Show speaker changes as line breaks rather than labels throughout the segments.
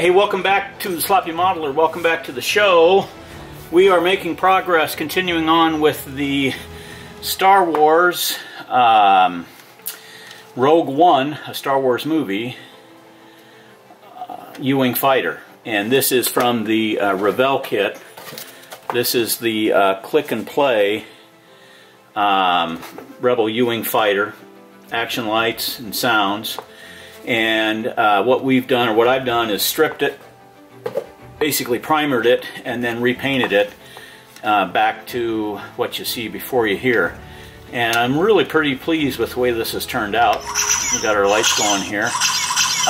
Okay, hey, welcome back to the Sloppy Modeler. Welcome back to the show. We are making progress, continuing on with the Star Wars Rogue One, a Star Wars movie, U-Wing fighter. And this is from the Revell kit. This is the click and play Rebel U-Wing fighter, action lights and sounds. And what we've done, or what I've done, is stripped it, basically primered it, and then repainted it back to what you see before you here. And I'm really pretty pleased with the way this has turned out. We've got our lights going here.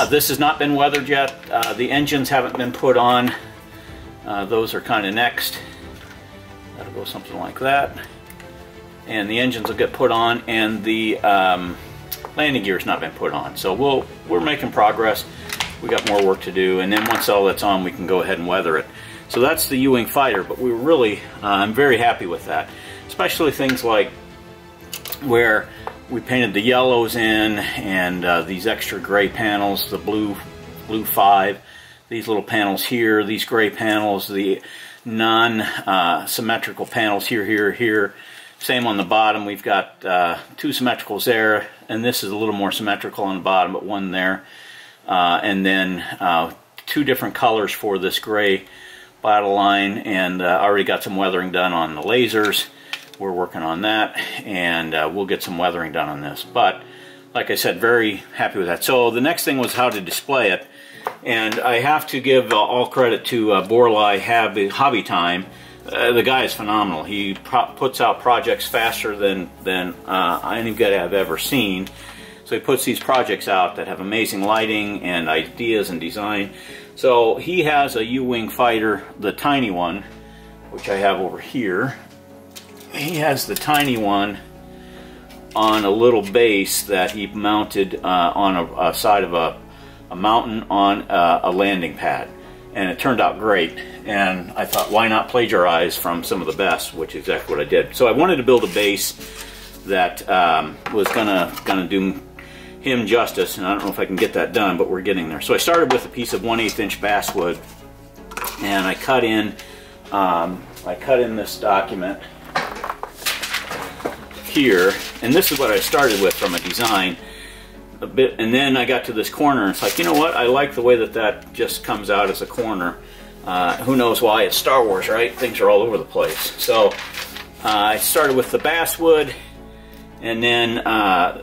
This has not been weathered yet. The engines haven't been put on. Those are kind of next. That'll go something like that. And the engines will get put on, and the landing gear's not been put on. So we're making progress. We got more work to do, and then once all that's on, we can go ahead and weather it. So that's the U-Wing fighter, but we were really, I'm very happy with that. Especially things like where we painted the yellows in, and these extra gray panels, the blue 5, these little panels here, these gray panels, the non-symmetrical panels here. Same on the bottom. We've got two symmetricals there, and this is a little more symmetrical on the bottom, but one there. And then two different colors for this gray battle line, and already got some weathering done on the lasers. We're working on that, and we'll get some weathering done on this. But like I said, very happy with that. So the next thing was how to display it, and I have to give all credit to Borlai Hobby Time. The guy is phenomenal. He puts out projects faster than any guy I've ever seen. So he puts these projects out that have amazing lighting and ideas and design. So he has a U-Wing fighter, the tiny one, which I have over here. He has the tiny one on a little base that he mounted on a side of a mountain on a landing pad. And it turned out great, and I thought, why not plagiarize from some of the best, which is exactly what I did. So I wanted to build a base that was gonna do him justice, and I don't know if I can get that done, but we're getting there. So I started with a piece of 1/8 inch basswood, and I cut in this document here, and this is what I started with from a design. A bit, and then I got to this corner, and it's like, you know what, I like the way that just comes out as a corner. Who knows why? It's Star Wars, right? Things are all over the place. So I started with the basswood, and then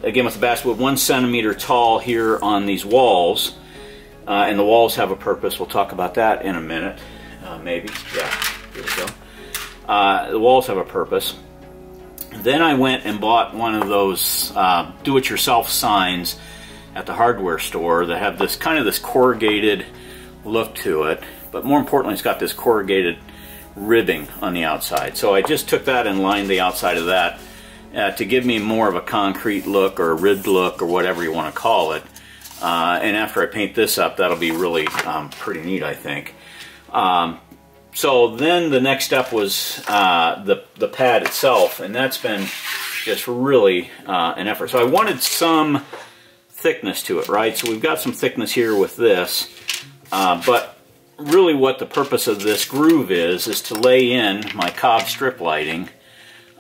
again with the basswood, 1 centimeter tall here on these walls, and the walls have a purpose. We'll talk about that in a minute, maybe. Yeah, here we go. The walls have a purpose. Then I went and bought one of those do-it-yourself signs at the hardware store that have this kind of this corrugated look to it, but more importantly, it's got this corrugated ribbing on the outside. So I just took that and lined the outside of that to give me more of a concrete look, or a ribbed look, or whatever you want to call it. And after I paint this up, that'll be really pretty neat, I think. So then the next step was the pad itself, and that's been just really an effort. So I wanted some thickness to it, right? So we've got some thickness here with this, but really what the purpose of this groove is to lay in my cob strip lighting.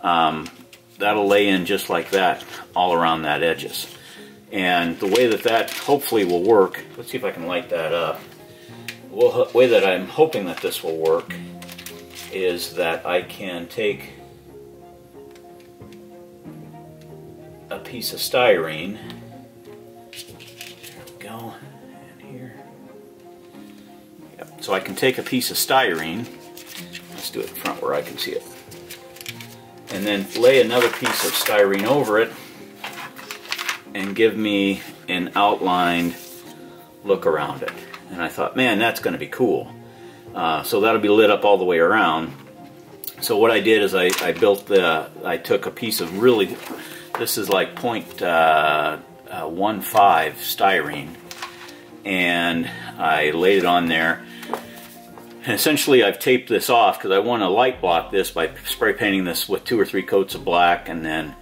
That'll lay in just like that all around that edges. And the way that hopefully will work, let's see if I can light that up. The way that I'm hoping that this will work is that I can take a piece of styrene. There we go. And here. Yep. So I can take a piece of styrene. Let's do it in front where I can see it. And then lay another piece of styrene over it and give me an outlined look around it. And I thought, man, that's going to be cool. So that'll be lit up all the way around. So what I did is I took a piece of really, this is like 0.15 styrene, and I laid it on there. And essentially I've taped this off because I want to light block this by spray painting this with 2 or 3 coats of black, and then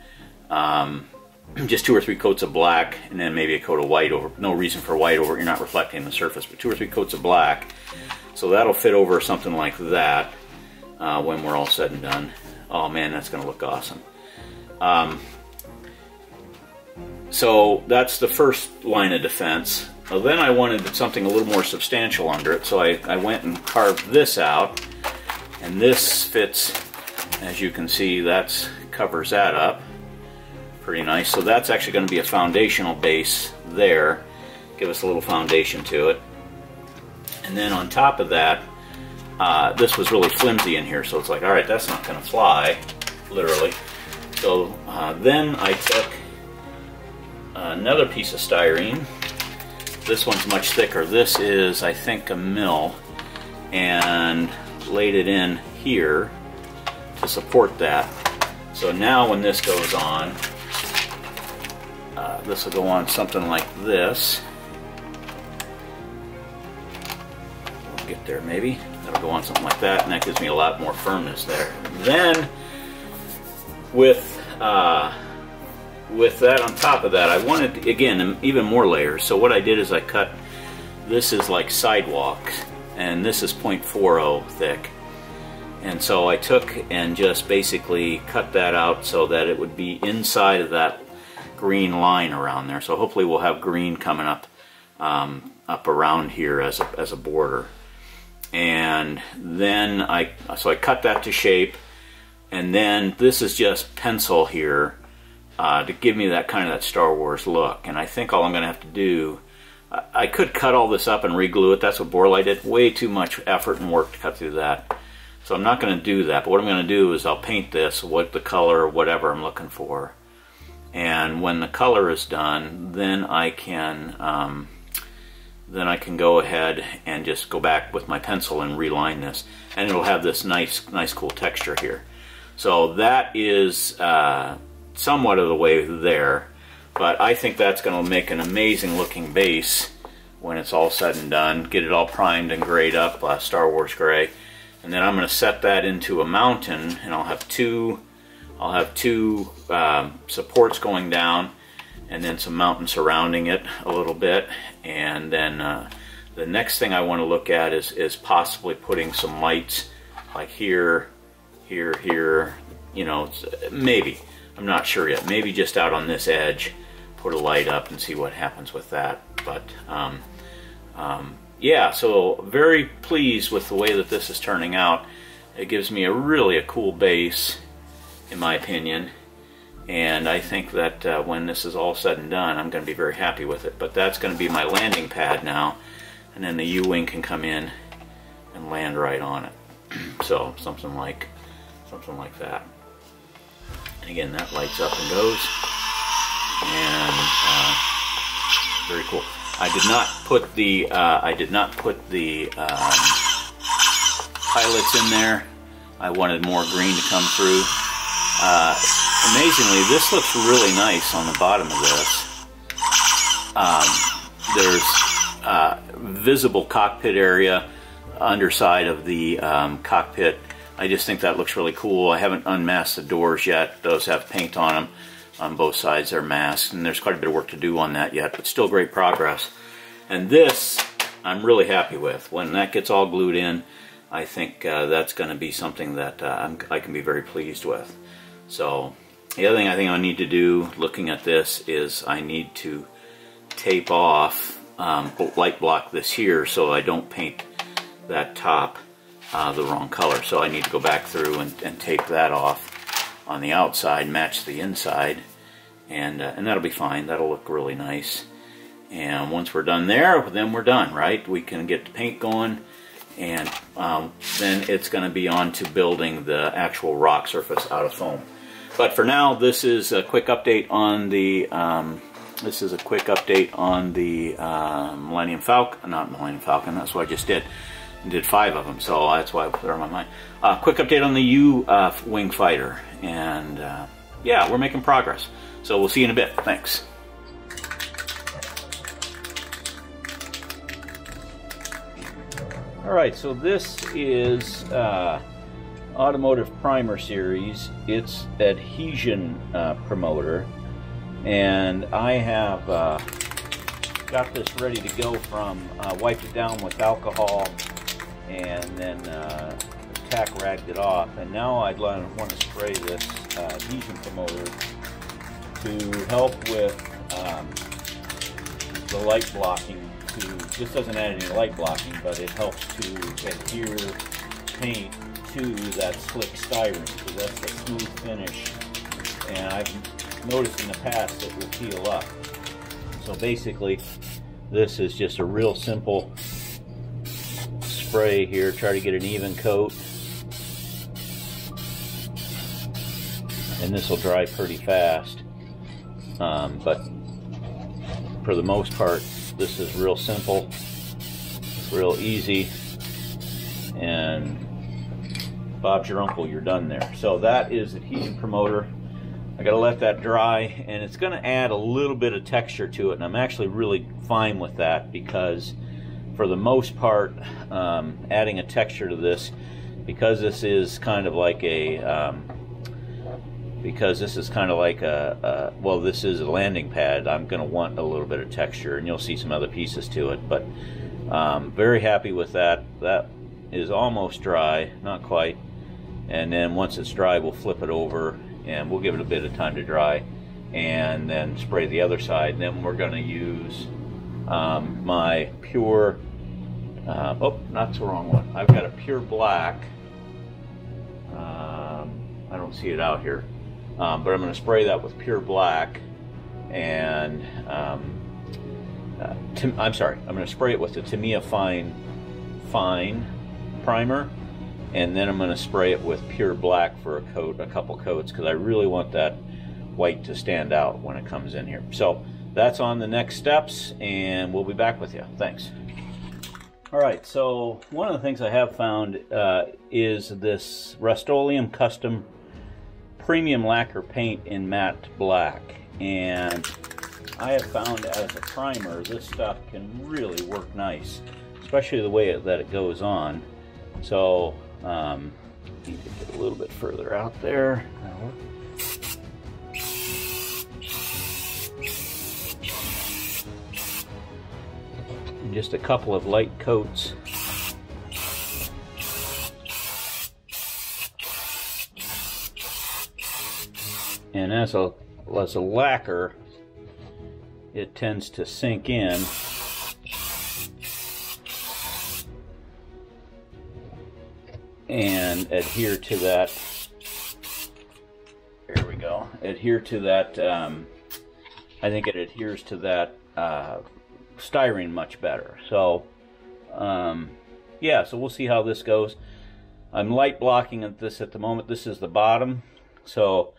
just 2 or 3 coats of black, and then maybe a coat of white over. No reason for white over, you're not reflecting the surface, but 2 or 3 coats of black. So that'll fit over something like that when we're all said and done. Oh man, that's going to look awesome. So that's the first line of defense. Well, then I wanted something a little more substantial under it, so I went and carved this out, and this fits, as you can see, that covers that up pretty nice. So that's actually going to be a foundational base there, give us a little foundation to it. And then on top of that, this was really flimsy in here, so it's like, all right, that's not going to fly, literally. So then I took another piece of styrene. This one's much thicker. This is, I think, 1 mil, and laid it in here to support that. So now when this goes on, this will go on something like this. We'll get there maybe. That'll go on something like that, and that gives me a lot more firmness there. Then with that on top of that, I wanted, again, even more layers. So what I did is I cut, this is like sidewalk, and this is 0.40 thick. And so I took and just basically cut that out so that it would be inside of that green line around there. So hopefully we'll have green coming up up around here as a border. And then I cut that to shape, and then this is just pencil here to give me that kind of that Star Wars look. And I think all I'm going to have to do, I could cut all this up and reglue it. That's what Borlai did. Way too much effort and work to cut through that. So I'm not going to do that. But what I'm going to do is I'll paint this, what the color or whatever I'm looking for. And when the color is done, then I can go ahead and just go back with my pencil and reline this, and it'll have this nice cool texture here. So that is somewhat of the way there, but I think that's going to make an amazing looking base when it's all said and done. Get it all primed and grayed up, Star Wars gray, and then I'm going to set that into a mountain, and I'll have two supports going down, and then some mountain surrounding it a little bit. And then the next thing I want to look at is possibly putting some lights like here, you know, maybe, I'm not sure yet, maybe just out on this edge, put a light up and see what happens with that. But yeah, so very pleased with the way that this is turning out. It gives me really a cool base, in my opinion. And I think that when this is all said and done, I'm going to be very happy with it. But that's going to be my landing pad now, and then the U-wing can come in and land right on it. So something like that. And again, that lights up and goes, and very cool. I did not put the pilots in there. I wanted more green to come through. Amazingly, this looks really nice on the bottom of this. There's visible cockpit area underside of the cockpit. I just think that looks really cool. I haven't unmasked the doors yet. Those have paint on them. On both sides they're masked, and there's quite a bit of work to do on that yet, but still great progress. And this I'm really happy with. When that gets all glued in, I think that's going to be something that I can be very pleased with. So the other thing I think I need to do, looking at this, is I need to tape off, light block this here so I don't paint that top the wrong color. So I need to go back through and tape that off on the outside, match the inside, and that'll be fine. That'll look really nice. And once we're done there, then we're done, right? We can get the paint going, and then it's going to be on to building the actual rock surface out of foam. But for now, this is a quick update on the Millennium Falcon. Not Millennium Falcon. That's what I just did. I did 5 of them, so that's why I put it on my mind. Quick update on the U-wing fighter, and yeah, we're making progress. So we'll see you in a bit. Thanks. All right, so this is Automotive Primer Series. It's adhesion promoter, And I have got this ready to go from wiped it down with alcohol and then tack ragged it off. And now I'd want to spray this adhesion promoter to help with the light blocking. This doesn't add any light blocking, but it helps to adhere paint to that slick styrene, because that's the smooth finish. And I've noticed in the past it will peel up. So basically, this is just a real simple spray here. Try to get an even coat. And this will dry pretty fast. But for the most part, this is real simple, real easy, and Bob's your uncle, you're done there. So that is adhesion promoter. I gotta let that dry, and it's gonna add a little bit of texture to it, and I'm actually really fine with that, because for the most part, adding a texture to this, because this is kind of like a well, this is a landing pad, I'm going to want a little bit of texture, and you'll see some other pieces to it. But very happy with that. That is almost dry, not quite. And then once it's dry, we'll flip it over, and we'll give it a bit of time to dry, and then spray the other side. And then we're going to use my pure, oh, that's the wrong one. I've got a pure black. I don't see it out here. But I'm going to spray that with pure black, and I'm sorry, I'm going to spray it with the Tamiya Fine primer, and then I'm going to spray it with pure black for a couple coats, because I really want that white to stand out when it comes in here. So that's on the next steps, and we'll be back with you. Thanks. Alright, so one of the things I have found is this Rust-Oleum Custom Premium Lacquer paint in matte black, and I have found as a primer this stuff can really work nice, especially the way that it goes on. So need to get a little bit further out there. Just a couple of light coats. And as a lacquer, it tends to sink in. And adhere to that. There we go. Adhere to that. I think it adheres to that styrene much better. So, yeah. So we'll see how this goes. I'm light blocking at this at the moment. This is the bottom, so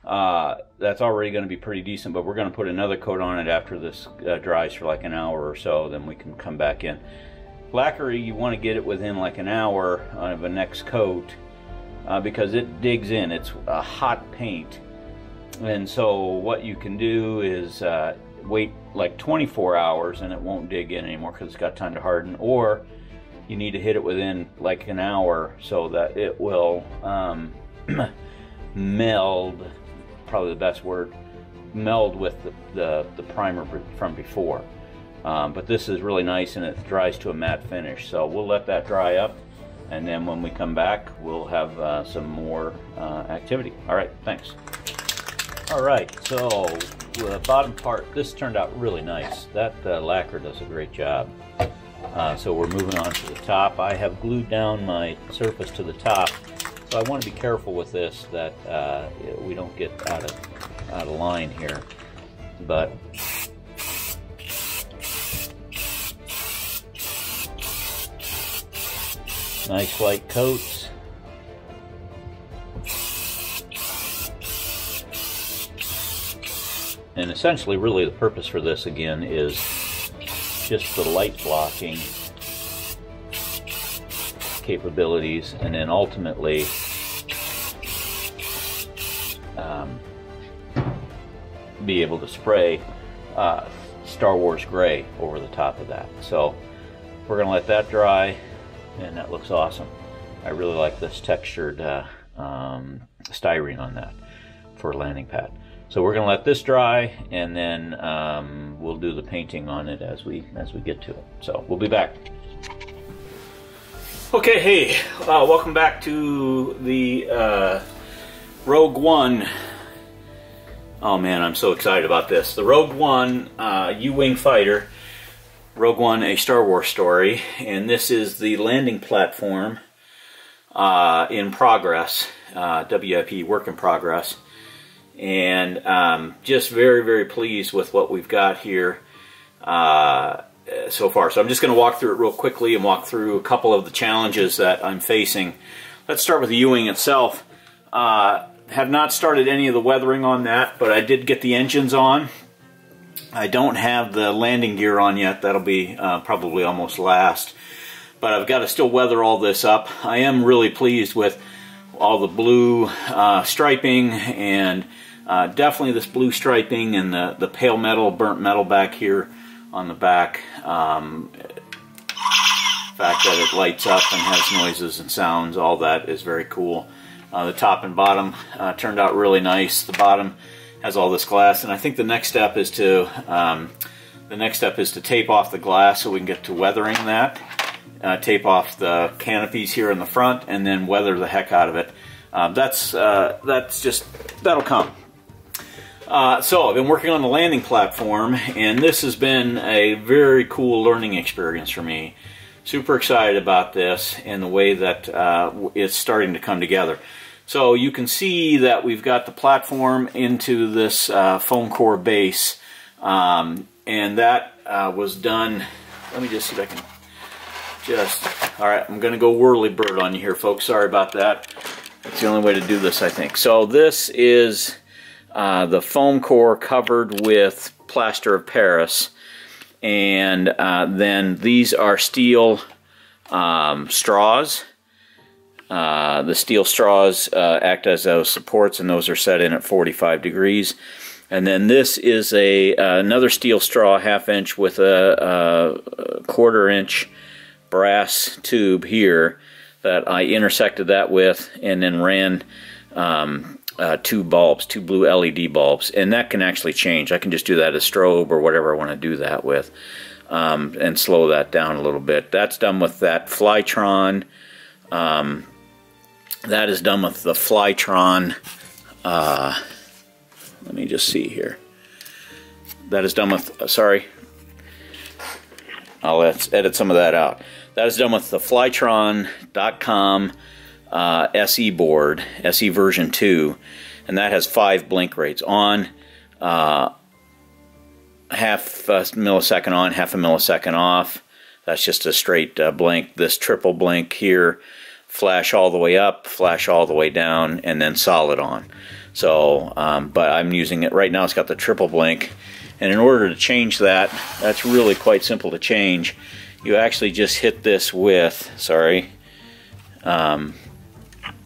that's already going to be pretty decent. But we're going to put another coat on it after this dries for like an hour or so. Then we can come back in. Lacquer, you want to get it within like an hour of the next coat because it digs in. It's a hot paint, and so what you can do is wait like 24 hours and it won't dig in anymore because it's got time to harden, or you need to hit it within like an hour so that it will meld, probably the best word, meld with the primer from before. But this is really nice and it dries to a matte finish, so we'll let that dry up, and then when we come back we'll have some more activity. Alright, thanks. Alright, so the bottom part, this turned out really nice. That lacquer does a great job. So we're moving on to the top. I have glued down my surface to the top, so I want to be careful with this that we don't get out of line here. But nice light coats. And essentially, really, the purpose for this, again, is just the light blocking capabilities, and then ultimately be able to spray Star Wars gray over the top of that. So we're going to let that dry, and that looks awesome. I really like this textured styrene on that for a landing pad. So we're going to let this dry, and then we'll do the painting on it as we get to it. So we'll be back. Okay, hey, welcome back to the Rogue One. Oh man, I'm so excited about this. The Rogue One U-Wing fighter. Rogue One, a Star Wars story, and this is the landing platform in progress, WIP, work in progress, and just very, very pleased with what we've got here so far. So I'm just going to walk through it real quickly and walk through a couple of the challenges that I'm facing. Let's start with the U-Wing itself. Have not started any of the weathering on that, but I did get the engines on. I don't have the landing gear on yet. That'll be probably almost last. But I've got to still weather all this up. I am really pleased with all the blue striping, and definitely this blue striping and the pale metal, burnt metal back here on the back. The fact that it lights up and has noises and sounds, all that is very cool. The top and bottom turned out really nice. The bottom has all this glass, and I think the next step is to tape off the glass so we can get to weathering that. Tape off the canopies here in the front, and then weather the heck out of it. That'll come. So I've been working on the landing platform, and this has been a very cool learning experience for me. Super excited about this and the way that it's starting to come together. So you can see that we've got the platform into this foam core base, and that was done. Let me just see if I can all right, I'm going to go whirly bird on you here, folks. Sorry about that. That's the only way to do this, I think. So this is the foam core covered with plaster of Paris, and then these are steel straws. The steel straws act as those supports, and those are set in at 45 degrees. And then this is another steel straw, 1/2 inch, with a 1/4 inch brass tube here that I intersected that with, and then ran two blue LED bulbs. And that can actually change. I can just do that as strobe or whatever I want to do that with, and slow that down a little bit. That's done with that Flytron. That is done with the Flytron. Let me just see here. That is done with, sorry, I'll edit some of that out. That is done with the Flytron.com SE board, SE version 2, and that has 5 blink rates on, 1/2 millisecond on, 1/2 millisecond off. That's just a straight blink. This triple blink here, flash all the way up, flash all the way down, and then solid on. So, but I'm using it right now. It's got the triple blink, and in order to change that, that's really quite simple to change. You actually just hit this with, sorry, I'm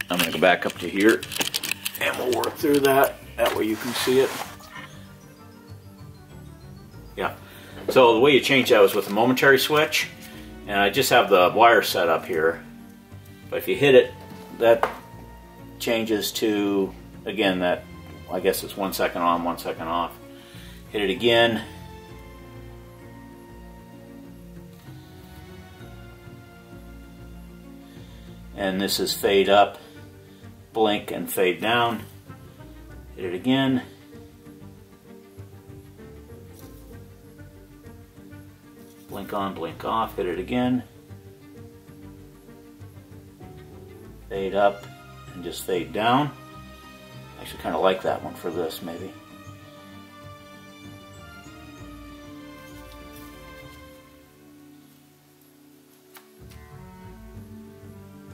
going to go back up to here, and we'll work through that. That way you can see it. Yeah. So the way you change that was with a momentary switch, and I just have the wire set up here. But if you hit it, that changes to, again, that, I guess it's 1 second on, 1 second off. Hit it again. And this is fade up, blink, and fade down. Hit it again. Blink on, blink off, hit it again. Fade up and just fade down. I actually kind of like that one for this, maybe.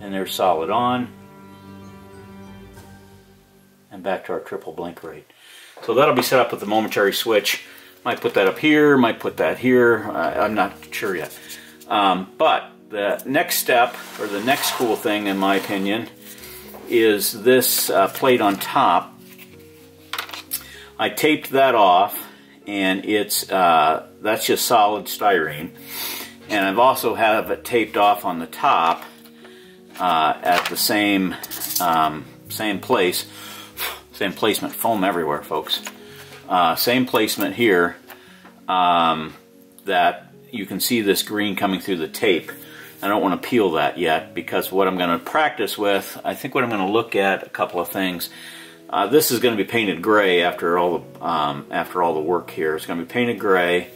And there's solid on. And back to our triple blink rate. So that'll be set up with the momentary switch. Might put that up here, might put that here. I'm not sure yet. But the next step, or the next cool thing in my opinion, is this plate on top. I taped that off, and it's that's just solid styrene. And I've also have it taped off on the top at the same place, same placement. Foam everywhere, folks. Same placement here, that you can see this green coming through the tape. I don't want to peel that yet, because what I'm going to practice with, I think what I'm going to look at a couple of things. This is going to be painted gray after all the work here. It's going to be painted gray,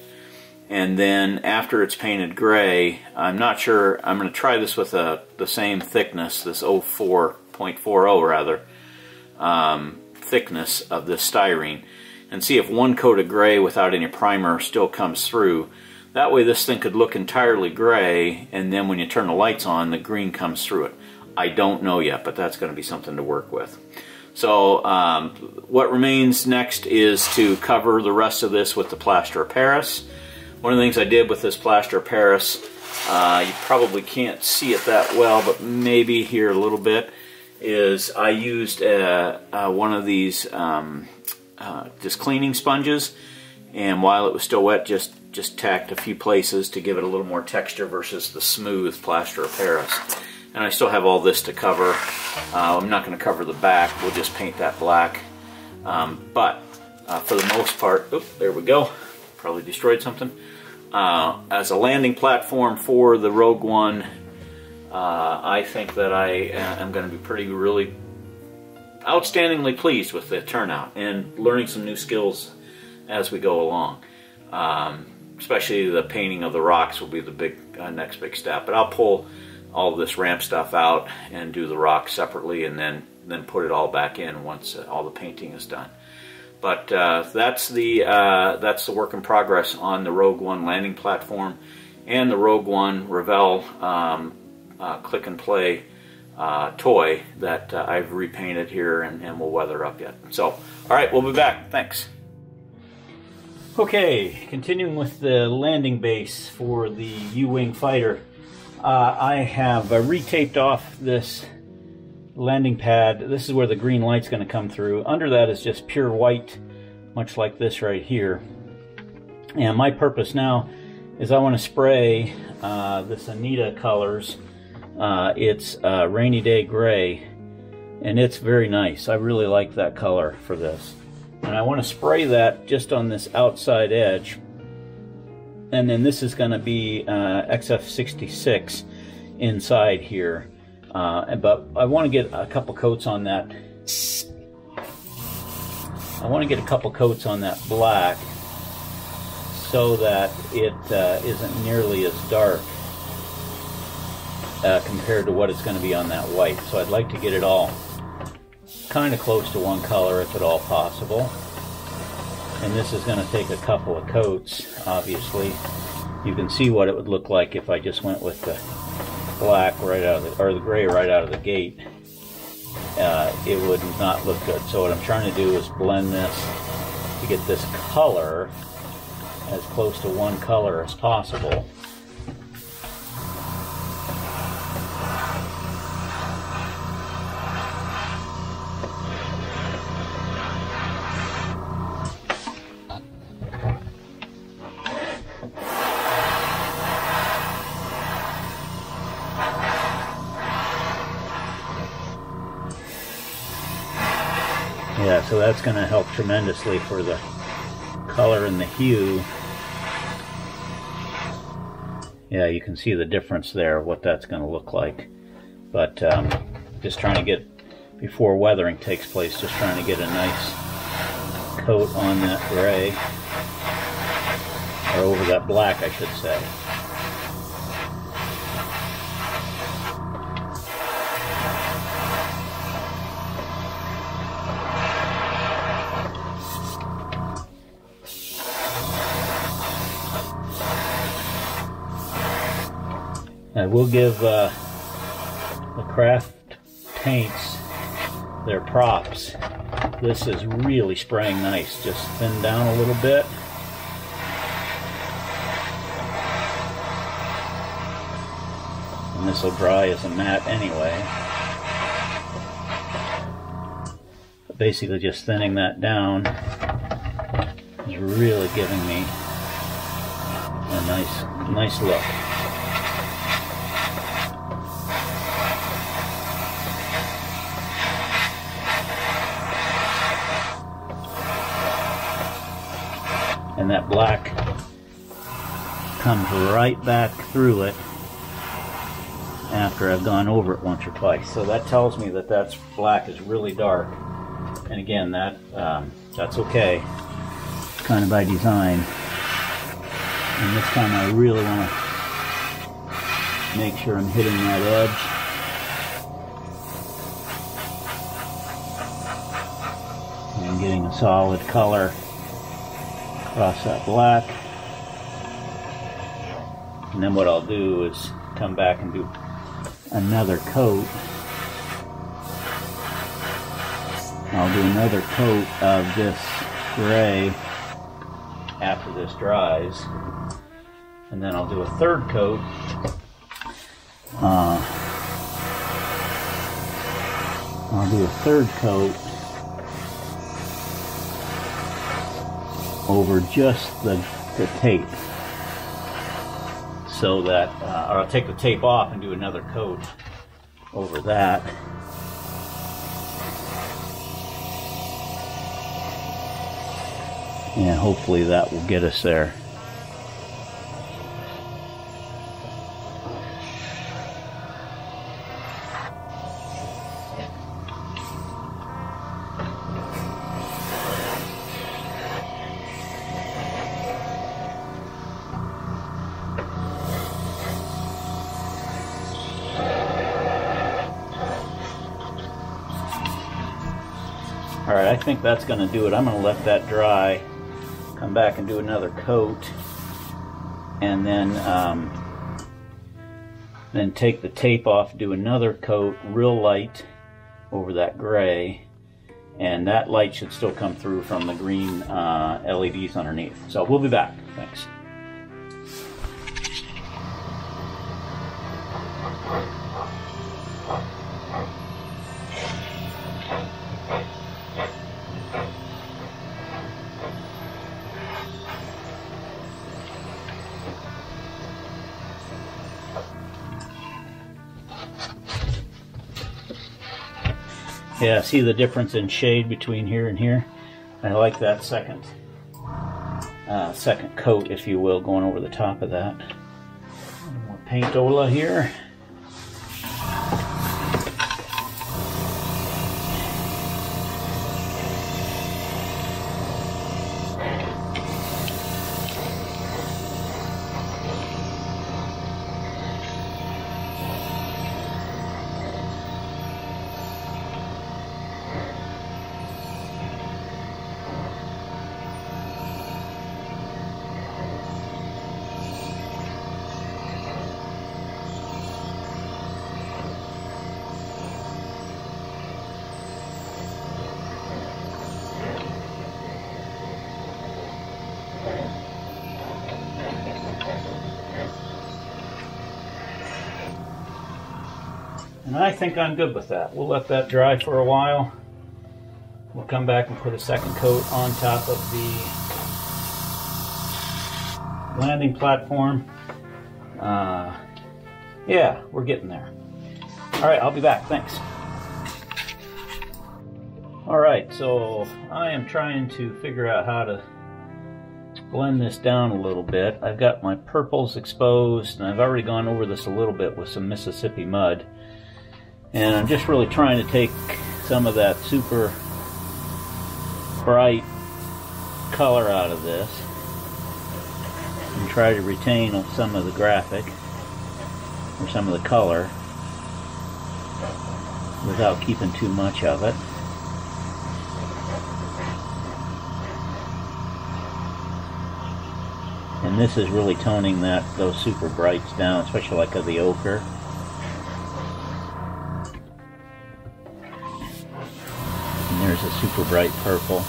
and then after it's painted gray, I'm not sure. I'm going to try this with the same thickness, this 04.40 rather, thickness of this styrene, and see if one coat of gray without any primer still comes through. That way this thing could look entirely gray, and then when you turn the lights on, the green comes through it. I don't know yet, but that's going to be something to work with. So what remains next is to cover the rest of this with the plaster of Paris. One of the things I did with this plaster of Paris, you probably can't see it that well, but maybe here a little bit, is I used one of these just cleaning sponges, and while it was still wet, just tacked a few places to give it a little more texture versus the smooth plaster of Paris. And I still have all this to cover. I'm not going to cover the back, we'll just paint that black. But for the most part, oops, there we go, probably destroyed something. As a landing platform for the Rogue One, I think that I am going to be really outstandingly pleased with the turnout, and learning some new skills as we go along. Especially the painting of the rocks will be the next big step. But I'll pull all of this ramp stuff out and do the rocks separately, and then put it all back in once all the painting is done. But that's the work in progress on the Rogue One landing platform and the Rogue One Revell click and play toy that I've repainted here and will weather up yet. So, all right, we'll be back. Thanks. Okay, continuing with the landing base for the U-Wing fighter. I have retaped off this landing pad. This is where the green light's going to come through. Under that is just pure white, much like this right here. And my purpose now is I want to spray this Anita Colors. It's Rainy Day Gray, and it's very nice. I really like that color for this. And I want to spray that just on this outside edge. And then this is going to be XF66 inside here. But I want to get a couple coats on that. I want to get a couple coats on that black so that it isn't nearly as dark compared to what it's going to be on that white. So I'd like to get it all kind of close to one color if at all possible. And this is going to take a couple of coats, obviously. You can see what it would look like if I just went with the black right out of the gray right out of the gate. It would not look good. So what I'm trying to do is blend this to get this color as close to one color as possible. Yeah, so that's going to help tremendously for the color and the hue. Yeah, you can see the difference there, what that's going to look like. But just trying to get, before weathering takes place, just trying to get a nice coat on that gray, or over that black, I should say. I will give the craft paints their props. This is really spraying nice. Just thin down a little bit. And this will dry as a matte anyway. But basically just thinning that down is really giving me a nice look. and that black comes right back through it after I've gone over it once or twice. So that tells me that that black is really dark. And again, that's okay, kind of by design. And this time I really want to make sure I'm hitting that edge. And getting a solid color across that black. And then what I'll do is come back and do another coat. I'll do another coat of this gray after this dries. And then I'll do a third coat. I'll do a third coat over just the tape. So that, or I'll take the tape off and do another coat over that. And hopefully that will get us there. Alright, I think that's going to do it. I'm going to let that dry, come back and do another coat, and then take the tape off, do another coat, real light, over that gray, and that light should still come through from the green LEDs underneath. So we'll be back. Thanks. Yeah, see the difference in shade between here and here? I like that second coat, if you will, going over the top of that. More paintola here. And I think I'm good with that. We'll let that dry for a while. We'll come back and put a second coat on top of the landing platform. Yeah, we're getting there. All right, I'll be back. Thanks. All right, so I am trying to figure out how to blend this down a little bit. I've got my purples exposed, and I've already gone over this a little bit with some Mississippi mud. And I'm just really trying to take some of that super bright color out of this and try to retain some of the graphic or some of the color without keeping too much of it. And this is really toning those super brights down, especially like of the ochre. There's a super bright purple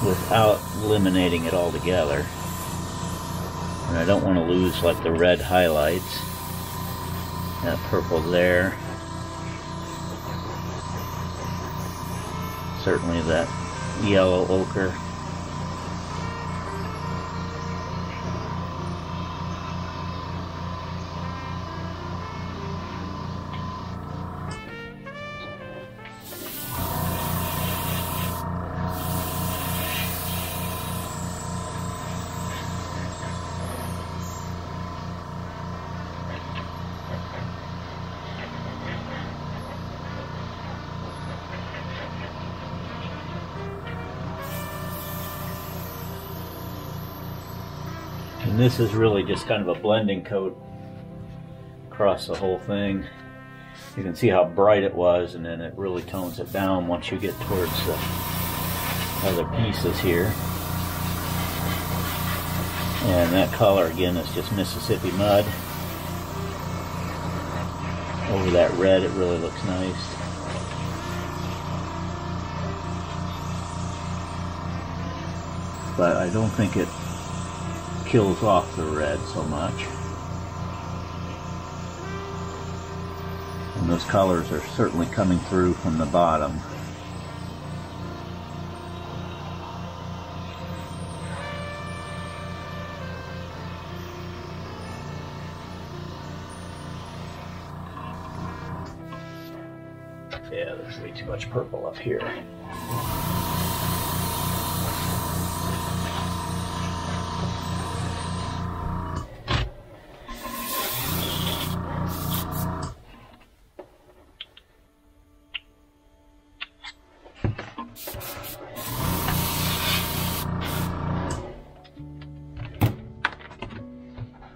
without eliminating it altogether. And I don't want to lose like the red highlights. That purple there. Certainly that yellow ochre. And this is really just kind of a blending coat across the whole thing. You can see how bright it was, and then it really tones it down once you get towards the other pieces here. And that color again is just Mississippi mud. Over that red, it really looks nice. But I don't think it kills off the red so much. And those colors are certainly coming through from the bottom. Yeah, there's way too much purple up here.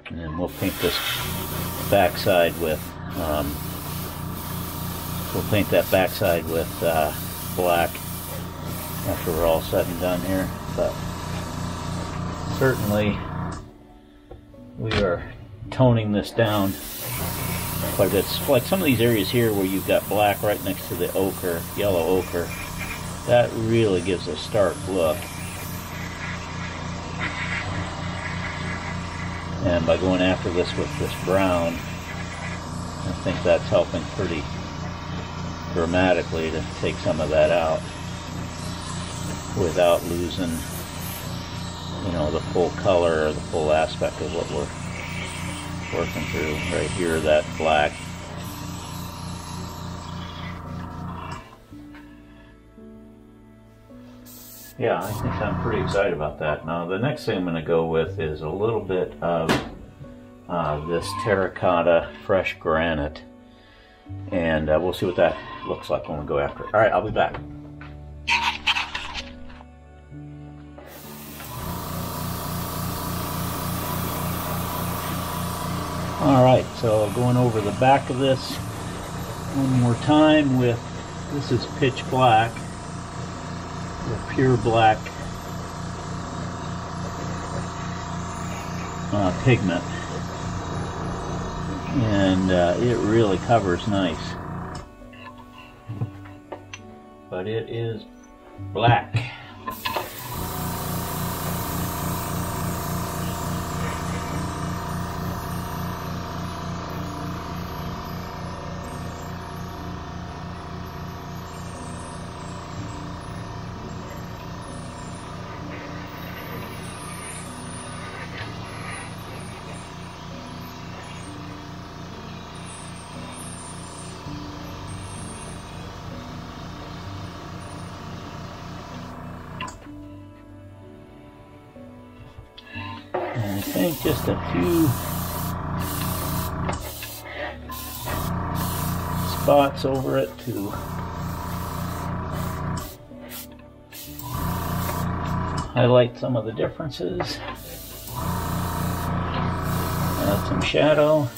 And then we'll paint this backside with we'll paint that backside with black after we're all said and done here. But certainly we are toning this down quite a bit. It's like some of these areas here where you've got black right next to the ochre, yellow ochre. That really gives a stark look. And by going after this with this brown, I think that's helping pretty dramatically to take some of that out without losing, you know, the full color or the full aspect of what we're working through. Right here, that black. Yeah, I think I'm pretty excited about that. Now, the next thing I'm going to go with is a little bit of this terracotta fresh granite. And we'll see what that looks like when we go after it. All right, I'll be back. All right, so going over the back of this one more time with, this is pitch black, or pure black pigment. And it really covers nice, but it is black. I think just a few spots over it to highlight some of the differences. Add some shadow.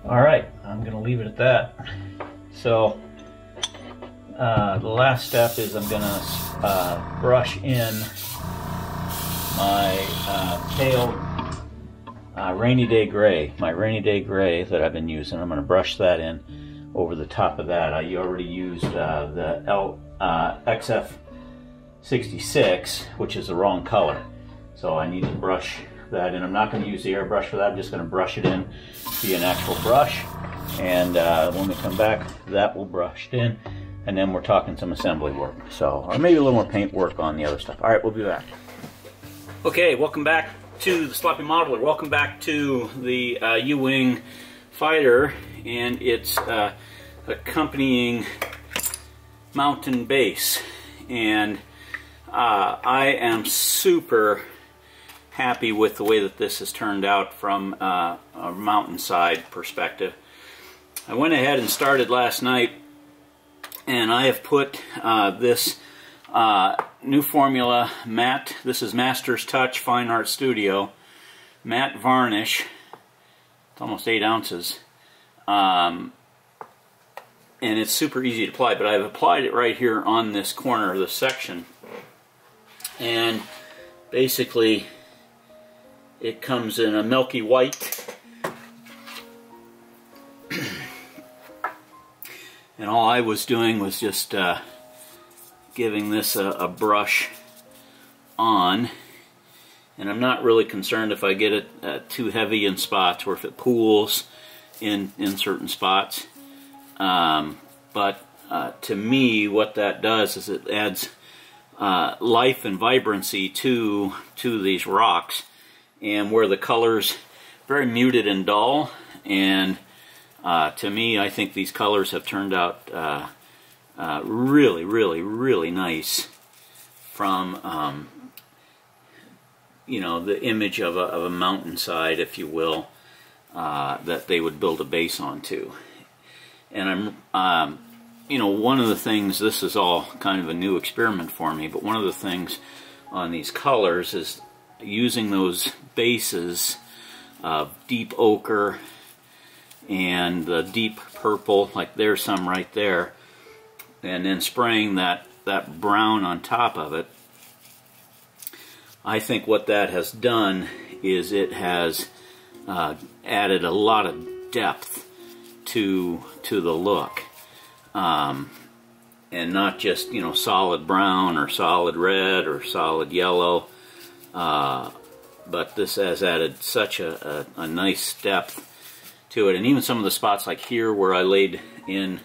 Alright, I'm going to leave it at that. So, the last step is I'm going to brush in my pale rainy day gray. My rainy day gray that I've been using. I'm going to brush that in over the top of that. I already used the XF66, which is the wrong color. So I need to brush that in. I'm not going to use the airbrush for that. I'm just going to brush it in via an actual brush. And when we come back, that will brushed in. And then we're talking some assembly work. So, or maybe a little more paint work on the other stuff. All right, we'll be back. Okay, welcome back. back to the Sloppy Modeler. Welcome back to the U-Wing fighter and its accompanying mountain base. And I am super happy with the way that this has turned out from a mountainside perspective. I went ahead and started last night, and I have put this new formula matte. This is Master's Touch Fine Art Studio matte varnish. It's almost 8 ounces, and it's super easy to apply. But I've applied it right here on this corner of this section, and basically it comes in a milky white. And all I was doing was just giving this a brush on, and I'm not really concerned if I get it too heavy in spots or if it pools in certain spots. But to me, what that does is it adds life and vibrancy to these rocks, and where the color's very muted and dull. And to me, I think these colors have turned out really, really, really nice from you know, the image of a mountainside, if you will, that they would build a base onto. And I'm you know, one of the things, this is all kind of a new experiment for me, but one of the things on these colors is using those bases of deep ochre and the deep purple, like there's some right there, and then spraying that brown on top of it. I think what that has done is it has added a lot of depth to the look, and not just, you know, solid brown or solid red or solid yellow, but this has added such a nice depth to it. And even some of the spots like here where I laid in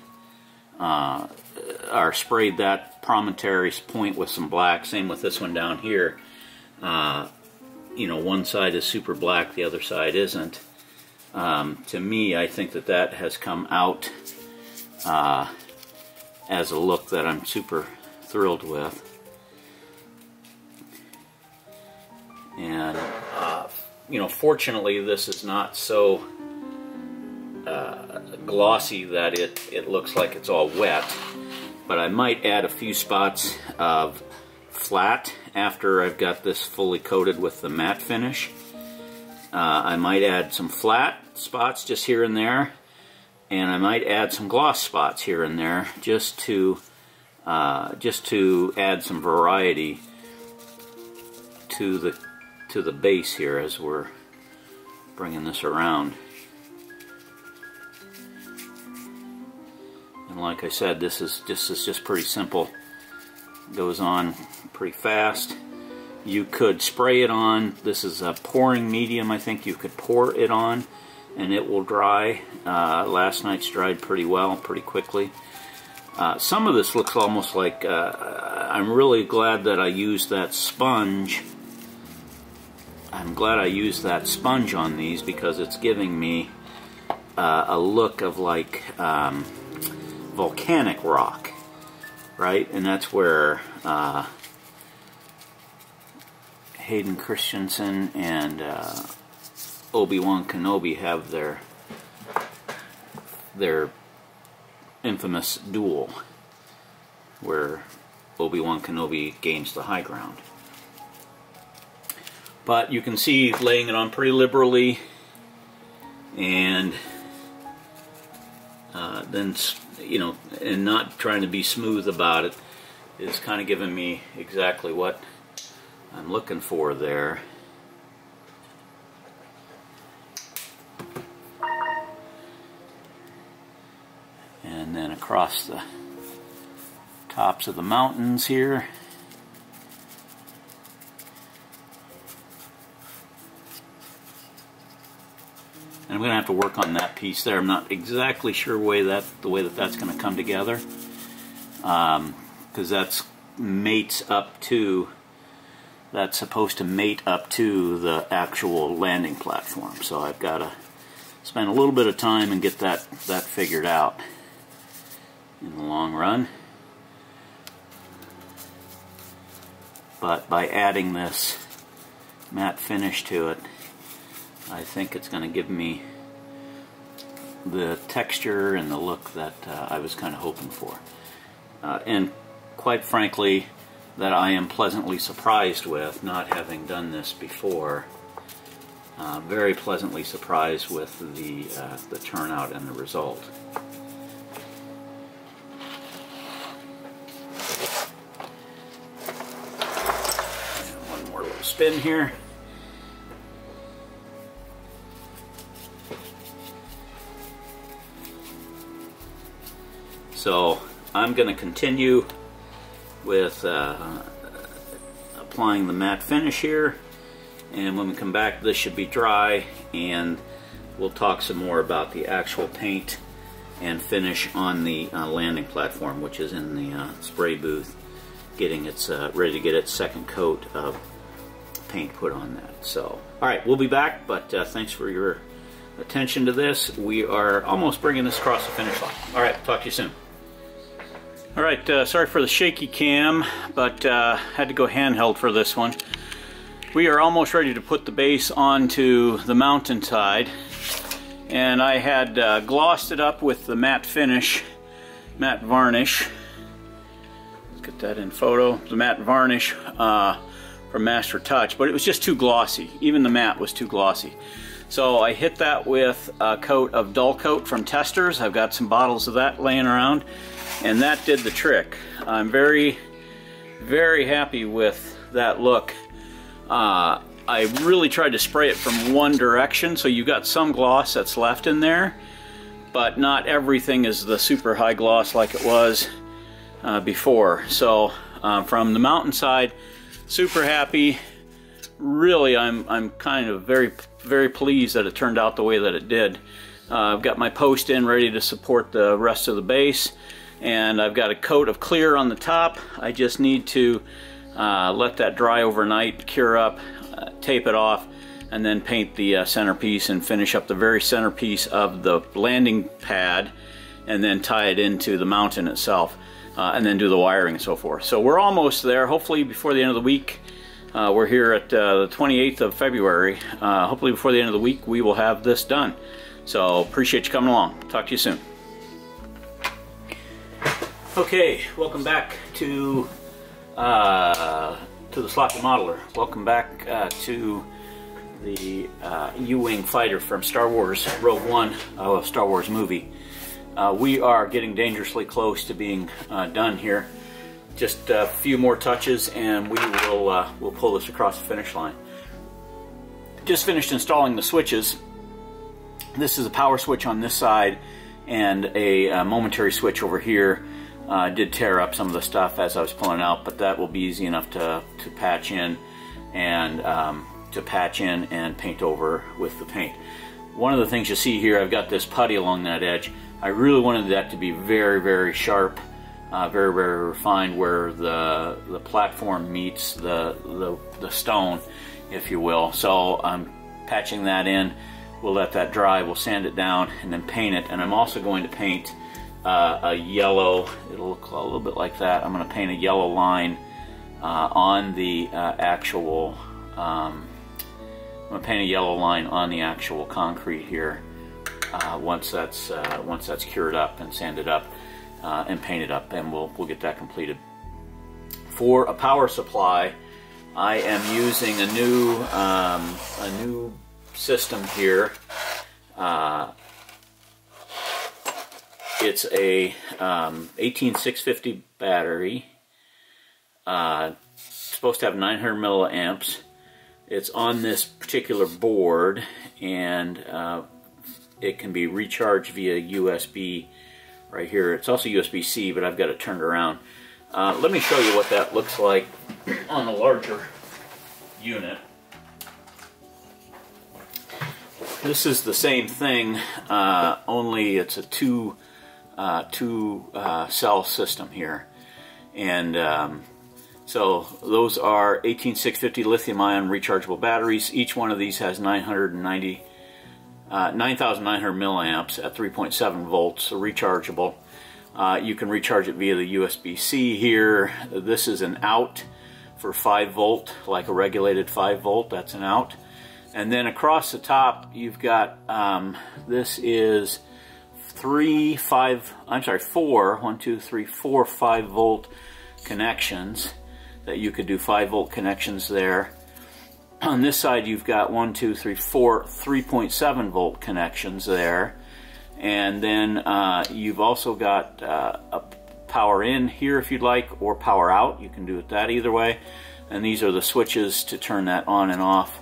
or sprayed that promontory point with some black, same with this one down here. You know, one side is super black, the other side isn't. To me, I think that has come out as a look that I'm super thrilled with. And you know, fortunately this is not so glossy that it looks like it's all wet, but I might add a few spots of flat after I've got this fully coated with the matte finish. I might add some flat spots just here and there, and I might add some gloss spots here and there just to add some variety to the base here as we're bringing this around. And like I said, this is just pretty simple. It goes on pretty fast. You could spray it on. This is a pouring medium. I think you could pour it on and it will dry. Last night's dried pretty well, pretty quickly. Some of this looks almost like, I'm really glad that I used that sponge. I'm glad I used that sponge on these because it's giving me a look of like volcanic rock, right? And that's where Hayden Christensen and Obi-Wan Kenobi have their infamous duel, where Obi-Wan Kenobi gains the high ground. But you can see laying it on pretty liberally, and then, you know, and not trying to be smooth about it is kind of giving me exactly what I'm looking for there. And then across the tops of the mountains here. And I'm going to have to work on that piece there. I'm not exactly sure the way that that's going to come together, because that's mates up to that's supposed to mate up to the actual landing platform. So I've got to spend a little bit of time and get that figured out in the long run. But by adding this matte finish to it, I think it's going to give me the texture and the look that I was kind of hoping for. And quite frankly, that I am pleasantly surprised with, not having done this before. Very pleasantly surprised with the turnout and the result. And one more little spin here. So I'm going to continue with applying the matte finish here, and when we come back this should be dry, and we'll talk some more about the actual paint and finish on the landing platform, which is in the spray booth, getting its ready to get its second coat of paint put on that. So alright, we'll be back, but thanks for your attention to this. We are almost bringing this across the finish line. Alright, talk to you soon. Alright, sorry for the shaky cam, but had to go handheld for this one. We are almost ready to put the base onto the mountainside, and I had glossed it up with the matte finish, matte varnish. Let's get that in photo. The matte varnish from Master Touch, but it was just too glossy. Even the matte was too glossy. So I hit that with a coat of dull coat from Testors. I've got some bottles of that laying around, and that did the trick. I'm very, very happy with that look. I really tried to spray it from one direction, so you got some gloss that's left in there, but not everything is the super high gloss like it was before. So from the mountainside, super happy. Really, I'm kind of very pleased that it turned out the way that it did. I've got my post in ready to support the rest of the base, and I've got a coat of clear on the top. I just need to let that dry overnight, cure up, tape it off, and then paint the centerpiece and finish up the very centerpiece of the landing pad, and then tie it into the mountain itself, and then do the wiring and so forth. So we're almost there. Hopefully before the end of the week. We're here at the 28th of February. Hopefully before the end of the week we will have this done. So appreciate you coming along. Talk to you soon. Okay, welcome back to the Sloppy Modeler. Welcome back to the U-Wing fighter from Star Wars Rogue One, a Star Wars movie. We are getting dangerously close to being done here. Just a few more touches and we will we'll pull this across the finish line. Just finished installing the switches. This is a power switch on this side and a momentary switch over here. Did tear up some of the stuff as I was pulling out, but that will be easy enough to patch in and paint over with the paint. One of the things you see here, I've got this putty along that edge. I really wanted that to be very, very sharp. Very, very refined, where the platform meets the stone, if you will. So I'm patching that in. We'll let that dry. We'll sand it down and then paint it. And I'm also going to paint a yellow. It'll look a little bit like that. I'm going to paint a yellow line on the actual. I'm going to paint a yellow line on the actual concrete here. Once that's cured up and sanded up. And paint it up, and we'll get that completed. For a power supply, I am using a new system here. It's a 18650 battery. It's supposed to have 900 milliamps. It's on this particular board, and it can be recharged via USB. Right here. It's also USB-C, but I've got it turned around. Let me show you what that looks like on a larger unit. This is the same thing, only it's a two cell system here. And So those are 18650 lithium-ion rechargeable batteries. Each one of these has 9,900 milliamps at 3.7 volts, so rechargeable. You can recharge it via the USB-C here. This is an out for 5 volt, like a regulated 5 volt. That's an out. And then across the top, you've got this is 4 5 volt connections that you could do 5 volt connections there. On this side, you've got 4 3.7 volt connections there. And then you've also got a power in here if you'd like, or power out. You can do it that either way. And these are the switches to turn that on and off.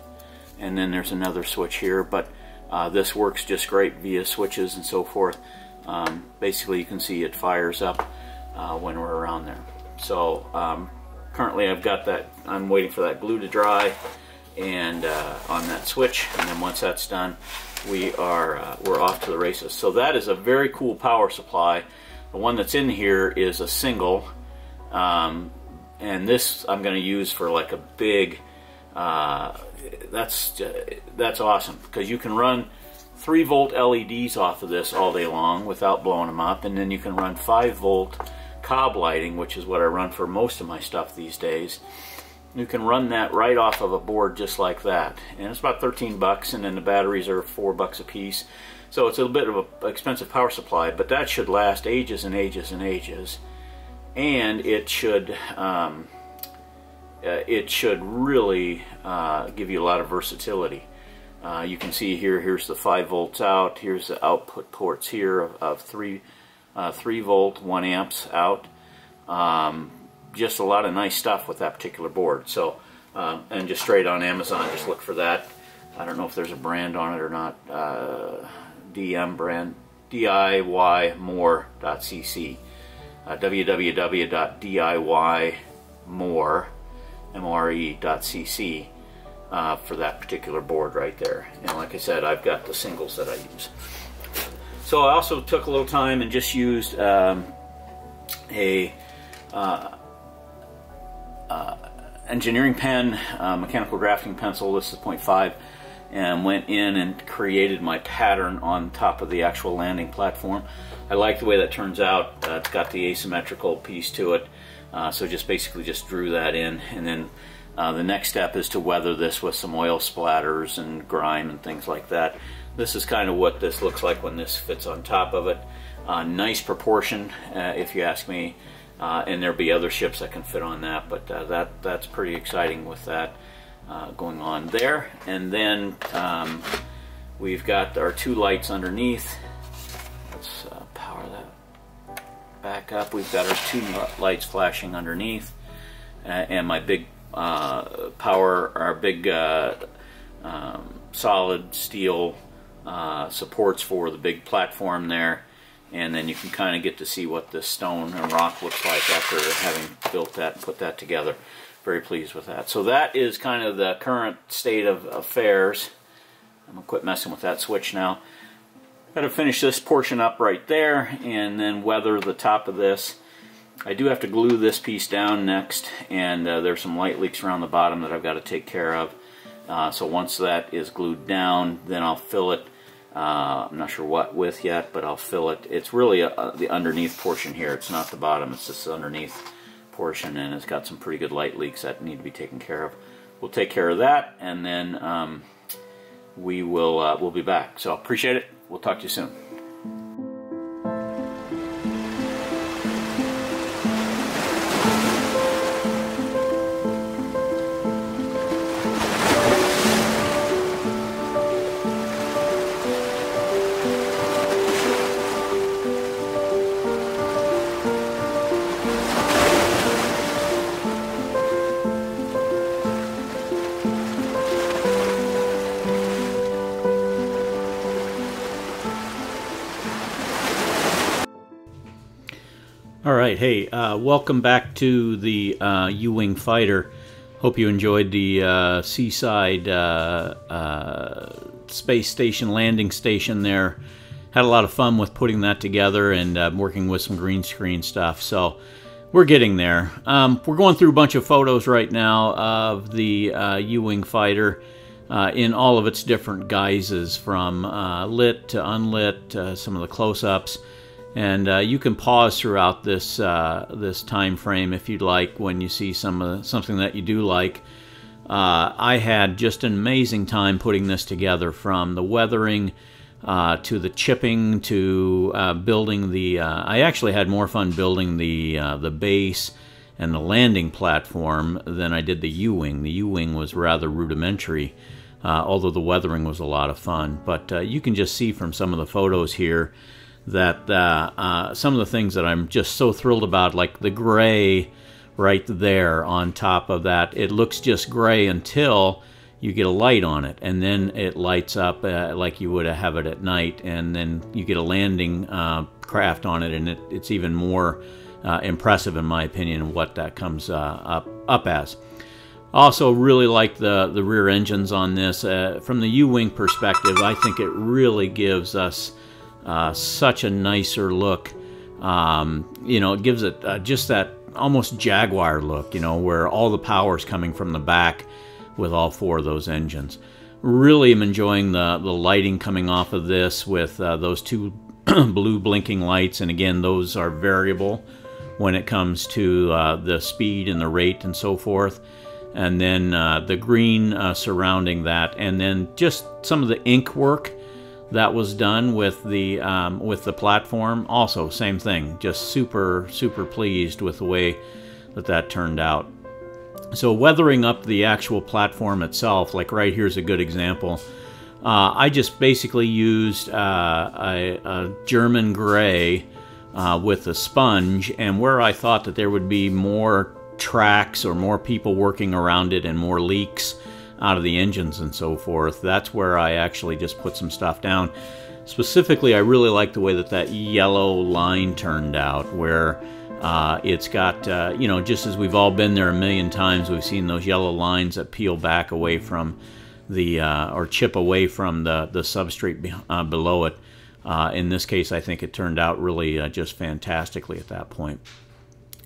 And then there's another switch here, but this works just great via switches and so forth. Basically, you can see it fires up when we're around there. So currently I've got that, I'm waiting for that glue to dry and on that switch, and then once that's done, we're off to the races. So that is a very cool power supply. The one that's in here is a single, and this I'm going to use for like a big, that's awesome, because you can run 3 volt LEDs off of this all day long without blowing them up, and then you can run 5 volt cob lighting, which is what I run for most of my stuff these days. You can run that right off of a board just like that, and it's about 13 bucks, and then the batteries are 4 bucks a piece. So it's a bit of an expensive power supply, but that should last ages and ages and ages, and it should really give you a lot of versatility. You can see here's the 5 volts out, here's the output ports here of 3 volt, 1 amps out. Just a lot of nice stuff with that particular board. So, and just straight on Amazon, just look for that. I don't know if there's a brand on it or not. DM brand, DIYmore.cc. www.diymore.cc for that particular board right there. And like I said, I've got the singles that I use. So I also took a little time and just used engineering pen, mechanical drafting pencil. This is 0.5, and went in and created my pattern on top of the actual landing platform. I like the way that turns out. It's got the asymmetrical piece to it, so just basically just drew that in, and then the next step is to weather this with some oil splatters and grime and things like that. This is kind of what this looks like when this fits on top of it. Nice proportion, if you ask me. And there'll be other ships that can fit on that, but that's pretty exciting with that going on there. And then we've got our 2 lights underneath. Let's power that back up. We've got our 2 lights flashing underneath, and my big solid steel supports for the big platform there. And then you can kind of get to see what this stone and rock looks like after having built that and put that together. Very pleased with that. So that is kind of the current state of affairs. I'm going to quit messing with that switch now. Got to finish this portion up right there and then weather the top of this. I do have to glue this piece down next, and there's some light leaks around the bottom that I've got to take care of. So once that is glued down, then I'll fill it. I'm not sure what with yet, but I'll fill it. It's really the underneath portion here. It's not the bottom, it's just the underneath portion, and it's got some pretty good light leaks that need to be taken care of. We'll take care of that, and then we'll be back. So appreciate it. We'll talk to you soon. Alright, hey, welcome back to the U-Wing Fighter. Hope you enjoyed the seaside space station, landing station there. Had a lot of fun with putting that together and working with some green screen stuff. So we're getting there. We're going through a bunch of photos right now of the U-Wing fighter in all of its different guises, from lit to unlit, some of the close-ups. And you can pause throughout this this time frame if you'd like when you see something that you do like. I had just an amazing time putting this together, from the weathering to the chipping to building the. I actually had more fun building the base and the landing platform than I did the U-Wing. The U-Wing was rather rudimentary, although the weathering was a lot of fun. But you can just see from some of the photos here that some of the things that I'm just so thrilled about, like the gray right there on top of that. It looks just gray until you get a light on it, and then it lights up like you would have it at night, and then you get a landing craft on it, and it's even more impressive, in my opinion, what that comes up as. Also really like the rear engines on this. From the U-Wing perspective, I think it really gives us such a nicer look. You know, it gives it just that almost Jaguar look, you know, where all the power is coming from the back with all four of those engines. Really am enjoying the lighting coming off of this with those two blue blinking lights, and again, those are variable when it comes to the speed and the rate and so forth. And then the green surrounding that, and then just some of the ink work that was done with the platform. Also, same thing. Just super pleased with the way that turned out. So weathering up the actual platform itself, like right here's a good example. I just basically used a German gray with a sponge, and where I thought that there would be more tracks or more people working around it and more leaks out of the engines and so forth, that's where I actually just put some stuff down. Specifically, I really like the way that yellow line turned out, where it's got, you know, just as we've all been there a million times, we've seen those yellow lines that peel back away from the, or chip away from the substrate below it. In this case, I think it turned out really just fantastically at that point.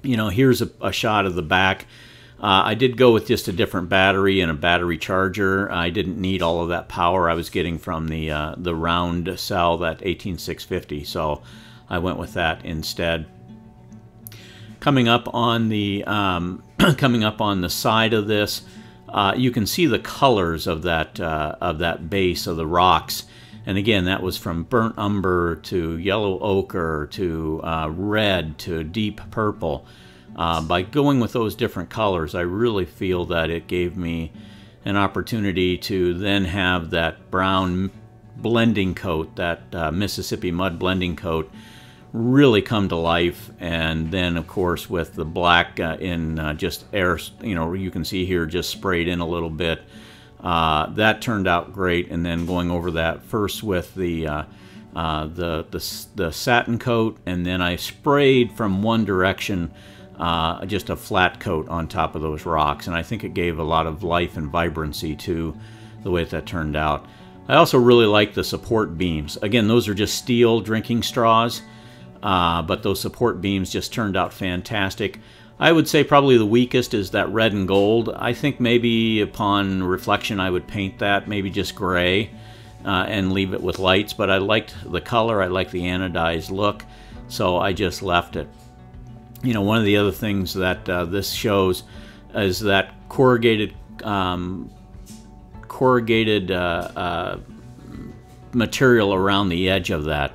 You know, here's a shot of the back. I did go with just a different battery and a battery charger. I didn't need all of that power I was getting from the round cell, that 18650, so I went with that instead. Coming up on the side of this, you can see the colors of that base of the rocks, and again, that was from burnt umber to yellow ochre to red to deep purple. By going with those different colors, I really feel that it gave me an opportunity to then have that brown blending coat, that Mississippi mud blending coat, really come to life. And then, of course, with the black in just air, you know, you can see here just sprayed in a little bit. That turned out great. And then going over that first with the satin coat, and then I sprayed from one direction. Just a flat coat on top of those rocks, and I think it gave a lot of life and vibrancy to the way that turned out. I also really like the support beams. Again, those are just steel drinking straws, but those support beams just turned out fantastic. I would say probably the weakest is that red and gold. I think maybe upon reflection I would paint that, maybe just gray, and leave it with lights, but I liked the color, I liked the anodized look, so I just left it. You know, one of the other things that this shows is that corrugated material around the edge of that,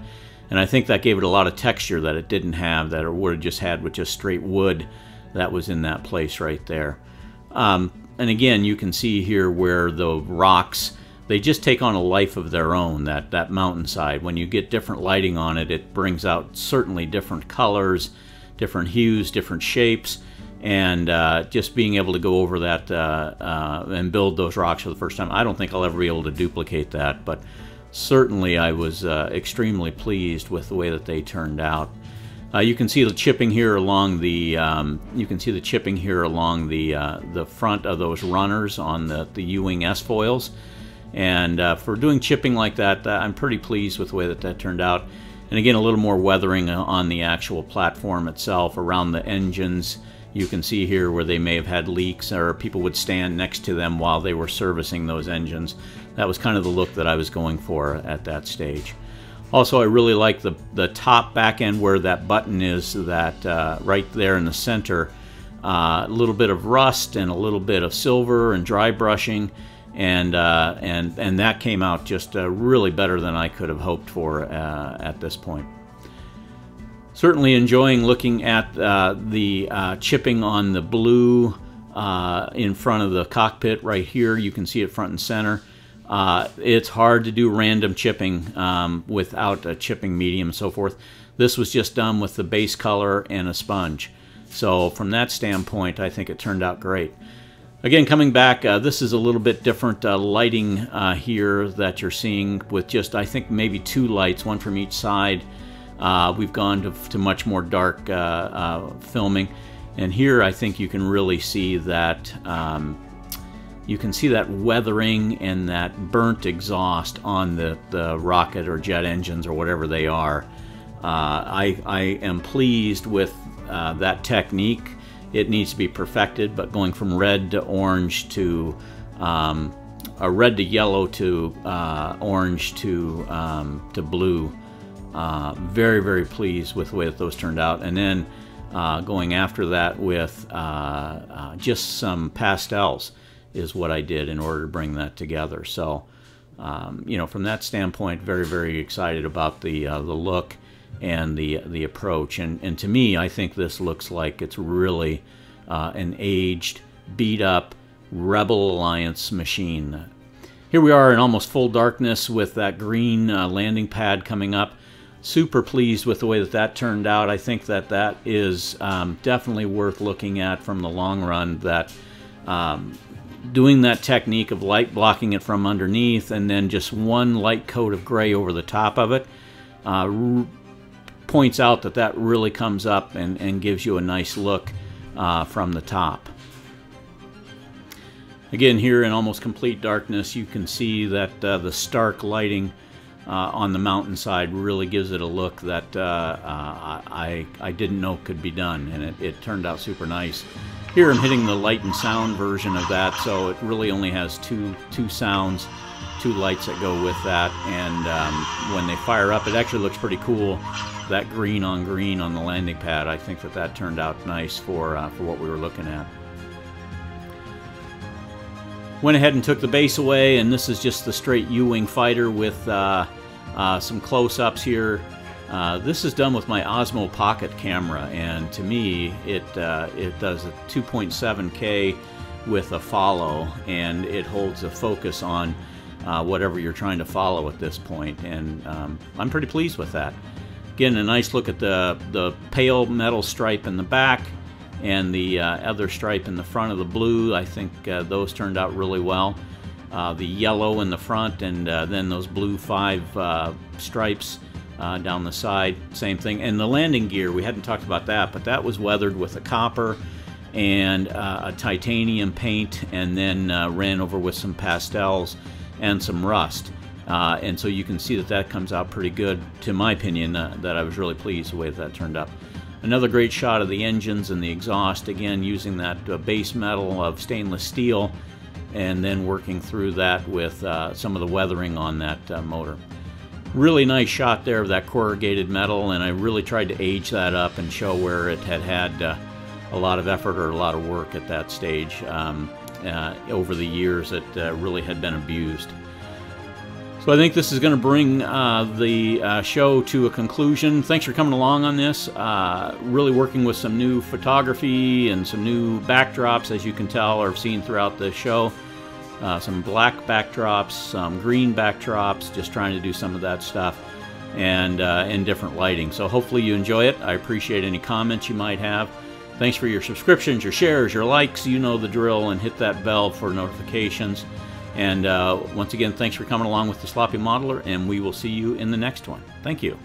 and I think that gave it a lot of texture that it didn't have, that it would have just had with just straight wood that was in that place right there. And again, you can see here where the rocks, they just take on a life of their own, that mountainside. When you get different lighting on it, it brings out certainly different colors, different hues, different shapes, and just being able to go over that and build those rocks for the first time. I don't think I'll ever be able to duplicate that, but certainly I was extremely pleased with the way that they turned out. You can see the chipping here along the the front of those runners on the U-Wing S-foils, and for doing chipping like that, I'm pretty pleased with the way that turned out. And again, a little more weathering on the actual platform itself, around the engines. You can see here where they may have had leaks, or people would stand next to them while they were servicing those engines. That was kind of the look that I was going for at that stage. Also, I really like the top back end where that button is, that right there in the center. A little bit of rust and a little bit of silver and dry brushing, and that came out just really better than I could have hoped for at this point. Certainly enjoying looking at the chipping on the blue in front of the cockpit right here. You can see it front and center. It's hard to do random chipping without a chipping medium and so forth. This was just done with the base color and a sponge. So from that standpoint, I think it turned out great. Again, coming back, this is a little bit different lighting here that you're seeing, with just, I think, maybe 2 lights, one from each side. We've gone to much more dark filming, and here I think you can really see that weathering and that burnt exhaust on the rocket or jet engines or whatever they are. I am pleased with that technique. It needs to be perfected, but going from red to orange to red to yellow to orange to blue. Very, very pleased with the way that those turned out. And then going after that with just some pastels is what I did in order to bring that together. So, you know, from that standpoint, very, very excited about the look and the approach. And to me, I think this looks like it's really an aged, beat up Rebel Alliance machine. Here we are in almost full darkness with that green landing pad coming up. Super pleased with the way that turned out. I think that is definitely worth looking at from the long run. That doing that technique of light blocking it from underneath and then just one light coat of gray over the top of it points out that really comes up and gives you a nice look from the top. Again, here in almost complete darkness, you can see that the stark lighting on the mountainside really gives it a look that I didn't know could be done, and it turned out super nice. Here I'm hitting the light and sound version of that, so it really only has two sounds, 2 lights that go with that, and when they fire up, it actually looks pretty cool. That green on green on the landing pad, I think that turned out nice for what we were looking at. Went ahead and took the base away, and this is just the straight U-wing fighter with some close-ups here. This is done with my Osmo Pocket camera, and to me it does a 2.7K with a follow, and it holds a focus on whatever you're trying to follow at this point, and I'm pretty pleased with that. Again, a nice look at the pale metal stripe in the back and the other stripe in the front of the blue. I think those turned out really well. The yellow in the front, and then those blue 5 stripes down the side, same thing. And the landing gear, we hadn't talked about that, but that was weathered with a copper and a titanium paint, and then ran over with some pastels and some rust. And so you can see that comes out pretty good, to my opinion, that I was really pleased with the way that turned up. Another great shot of the engines and the exhaust, again using that base metal of stainless steel, and then working through that with some of the weathering on that motor. Really nice shot there of that corrugated metal, and I really tried to age that up and show where it had a lot of effort or a lot of work at that stage. Over the years, it really had been abused. So I think this is going to bring the show to a conclusion. Thanks for coming along on this. Really working with some new photography and some new backdrops, as you can tell or have seen throughout the show. Some black backdrops, some green backdrops, just trying to do some of that stuff, and in different lighting. So hopefully you enjoy it. I appreciate any comments you might have. Thanks for your subscriptions, your shares, your likes. You know the drill, and hit that bell for notifications. And once again, thanks for coming along with the Sloppy Modeler, and we will see you in the next one. Thank you.